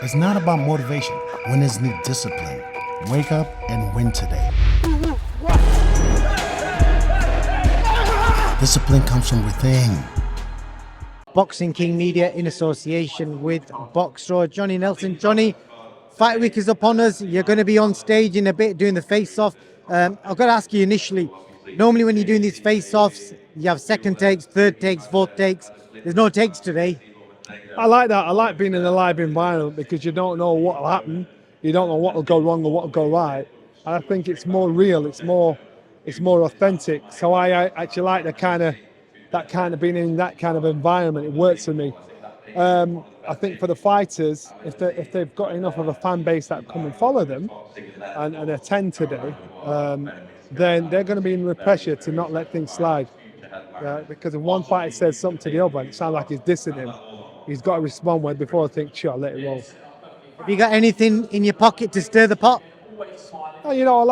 It's not about motivation. Winners need discipline. Wake up and win today. Discipline comes from within. Boxing King Media in association with Boxraw. Johnny Nelson. Johnny, Fight Week is upon us. You're going to be on stage in a bit doing the face-off. I've got to ask you initially, normally when you're doing these face-offs, you have second takes, third takes, fourth takes. There's no takes today. I like that. I like being in a live environment because you don't know what will happen. You don't know what will go wrong or what will go right. And I think it's more real. It's more authentic. So I actually like that kind of being in that kind of environment. It works for me. I think for the fighters, if they've got enough of a fan base that come and follow them and attend today, then they're going to be in the pressure to not let things slide. Because if one fighter says something to the other and it sounds like he's dissing him, he's got to respond with before I think, sure, I'll let it roll. Have you got anything in your pocket to stir the pot? I'll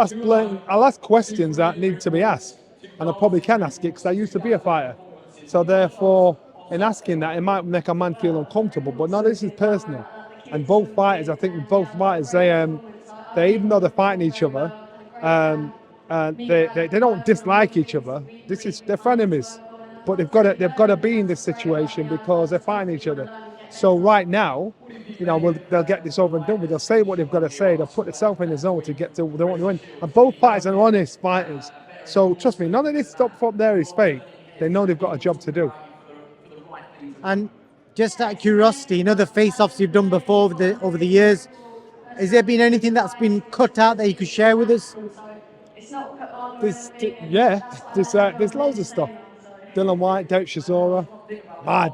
ask questions that need to be asked, and I probably can ask it because I used to be a fighter. So therefore, in asking that, it might make a man feel uncomfortable. But no, this is personal. And both fighters, I think, they even though they're fighting each other, they don't dislike each other. They're frenemies, but they've got to be in this situation because they're fighting each other. So right now, they'll get this over and done with. They'll say what they've got to say. They'll put themselves in the zone to get to what they want to win. And both fighters are honest fighters. So trust me, none of this stuff up there is fake. They know they've got a job to do. And just out of curiosity, the face-offs you've done before over the years, has there been anything that's been cut out that you could share with us? There's loads of stuff. Dylan White, Doubt Shazora, mad.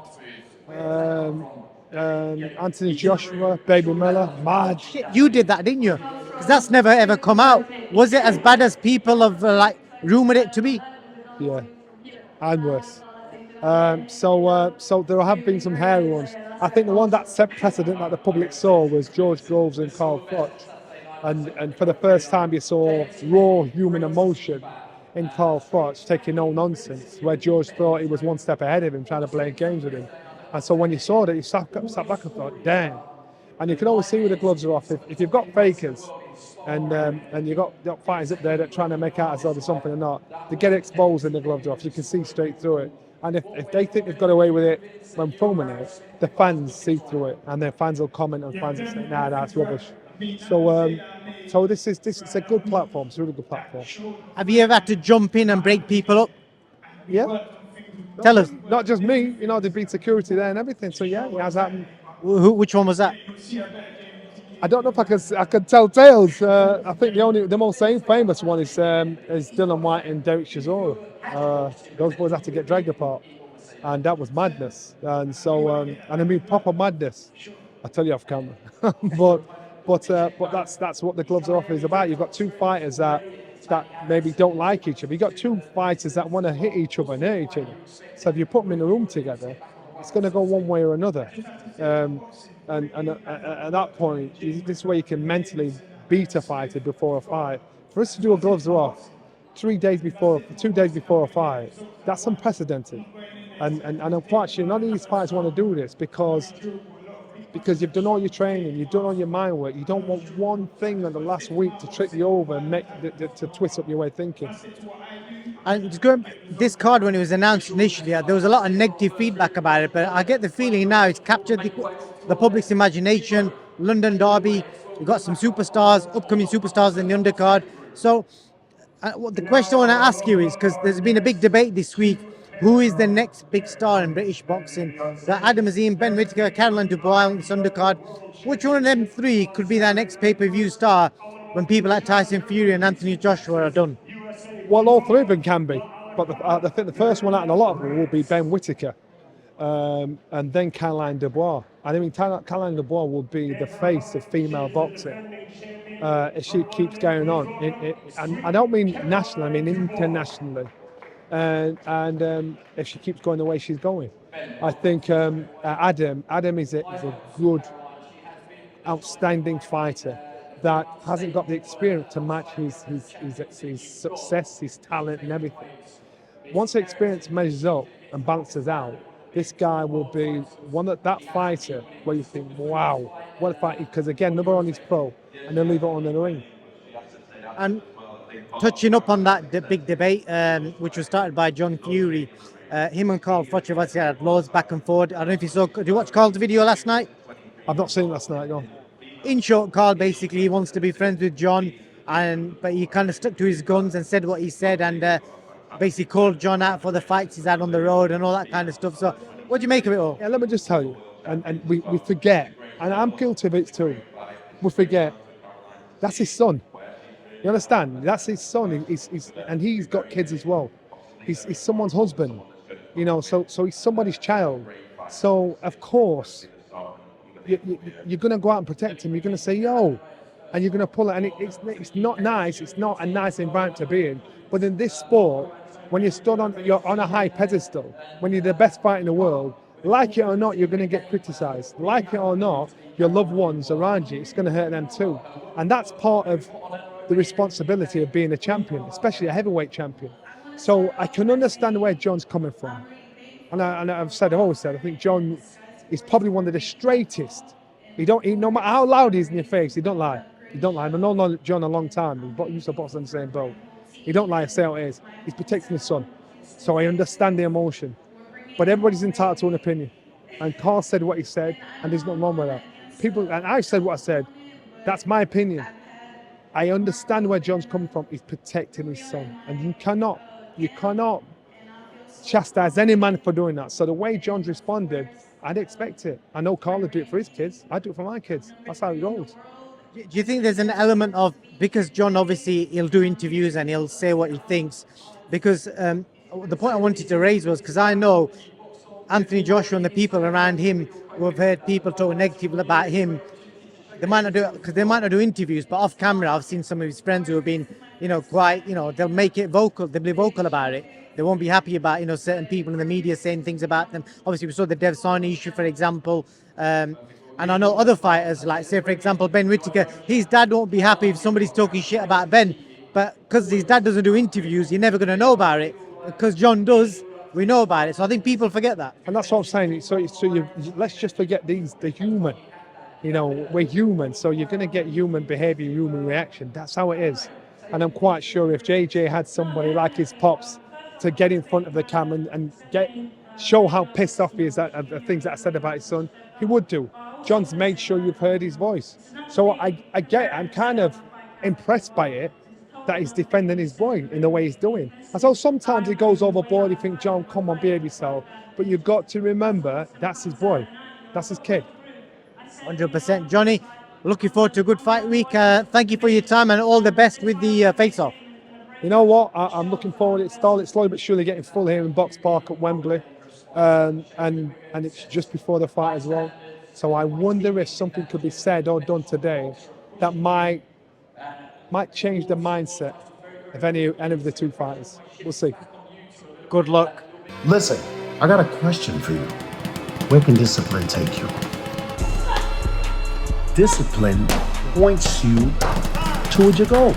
Anthony Joshua, Baby Miller, mad. You did that, didn't you? Because that's never ever come out. Was it as bad as people have rumored it to be? Yeah, and worse. So there have been some hairy ones. I think the one that set precedent that the public saw was George Groves and Carl FROCH. And for the first time you saw raw human emotion in Carl FROCH taking no nonsense, where George thought he was one step ahead of him, trying to play games with him. And so when you saw that, you sat back and thought, damn. And you can always see where the gloves are off. If you've got fakers and you've got fighters up there that are trying to make out as though there's something or not, they get exposed and the gloves are off. You can see straight through it. And if they think they've got away with it when filming it, the fans see through it, and their fans will comment and fans will say, nah, that's rubbish. So this is a good platform. It's a really good platform. Have you ever had to jump in and break people up? Yeah. Tell us. Not just me, there'd been security there and everything. So yeah, it has happened. Which one was that? I don't know if I could tell tales. I think the most famous one is Dylan White and Derek Chisora. Those boys had to get dragged apart, and that was madness. And so, and I mean proper madness. I tell you off camera. but that's what the gloves are off is about. You've got two fighters that maybe don't like each other. You've got two fighters that want to hit each other and hurt each other. So if you put them in a room together, it's going to go one way or another. And at that point, this is where you can mentally beat a fighter before a fight. For us to do a gloves are off 2 days before a fight, that's unprecedented. And unfortunately, none of these fighters want to do this because you've done all your training, you've done all your mind work. You don't want one thing in the last week to trip you over and to twist up your way of thinking. And this card, when it was announced initially, there was a lot of negative feedback about it, but I get the feeling now it's captured the public's imagination. London Derby, we've got some superstars, upcoming superstars in the undercard. So the question I want to ask you is, because there's been a big debate this week, who is the next big star in British boxing? That Adam Azim, Ben Whittaker, Caroline Dubois on this undercard. Which one of them three could be that next pay-per-view star when people like Tyson Fury and Anthony Joshua are done? Well, all three of them can be, but I think the first one out in a lot of them will be Ben Whittaker, and then Caroline Dubois. And I mean, Caroline Dubois will be the face of female boxing if she keeps going on. And I don't mean nationally, I mean internationally. And if she keeps going the way she's going, I think Adam is a good, outstanding fighter that hasn't got the experience to match his success, his talent, and everything. Once the experience measures up and balances out, this guy will be that fighter where you think, wow, what fight, because again, number one is pro, and they'll leave it on in the ring. And touching up on that big debate, which was started by John Fury, him and Carl FROCH obviously had loads back and forth. I don't know if you saw, did you watch Carl's video last night? I've not seen it last night, no. In short, Carl basically wants to be friends with John, but he kind of stuck to his guns and said what he said, and basically called John out for the fights he's had on the road and all that kind of stuff. So what do you make of it all? Yeah, let me just tell you, and we forget, and I'm guilty of it too, we forget, that's his son. You understand? That's his son, and he's got kids as well. He's someone's husband, you know, so he's somebody's child. So, of course, you're going to go out and protect him. You're going to say, yo, and you're going to pull it. And it's not nice. It's not a nice environment to be in. But in this sport, when you're on a high pedestal, when you're the best fighter in the world, like it or not, you're going to get criticized. Like it or not, your loved ones around you, it's going to hurt them too. And that's part of the responsibility of being a champion, especially a heavyweight champion. So I can understand where John's coming from. And I've always said, I think John is probably one of the straightest. No matter how loud he is in your face, he don't lie. He don't lie. I've known John a long time. He used to box on the same boat. He don't lie, say how it is. He's protecting his son. So I understand the emotion. But everybody's entitled to an opinion. And Carl said what he said, and there's nothing wrong with that. And I said what I said. That's my opinion. I understand where John's coming from. He's protecting his son. And you cannot chastise any man for doing that. So the way John's responded, I'd expect it. I know Carl would do it for his kids. I do it for my kids. That's how it goes. Do you think there's an element of, because John obviously he'll do interviews and he'll say what he thinks, because the point I wanted to raise was because I know Anthony Joshua and the people around him who have heard people talk negatively about him, they might not do interviews, but off camera I've seen some of his friends who have been, quite, they'll make it vocal, they'll be vocal about it. They won't be happy about, certain people in the media saying things about them. Obviously, we saw the TYSON issue, for example. And I know other fighters, like, say, for example, Ben Whittaker, his dad won't be happy if somebody's talking shit about Ben. But because his dad doesn't do interviews, you're never going to know about it. Because John does, we know about it. So I think people forget that. And that's what I'm saying. So let's just forget the human. We're human. So you're going to get human behavior, human reaction. That's how it is. And I'm quite sure if JJ had somebody like his pops to get in front of the camera and show how pissed off he is at the things that I said about his son, he would do. John's made sure you've heard his voice. So I'm kind of impressed by it that he's defending his boy in the way he's doing. And so sometimes he goes overboard, you think, John, come on, behave yourself. But you've got to remember, that's his boy. That's his kid. 100%. Johnny, looking forward to a good fight week. Thank you for your time and all the best with the face-off. You know what? I'm looking forward. It's slowly but surely getting full here in Box Park at Wembley, and it's just before the fight as well. So I wonder if something could be said or done today that might change the mindset of any of the two fighters. We'll see. Good luck. Listen, I got a question for you. Where can discipline take you? Discipline points you towards your goals.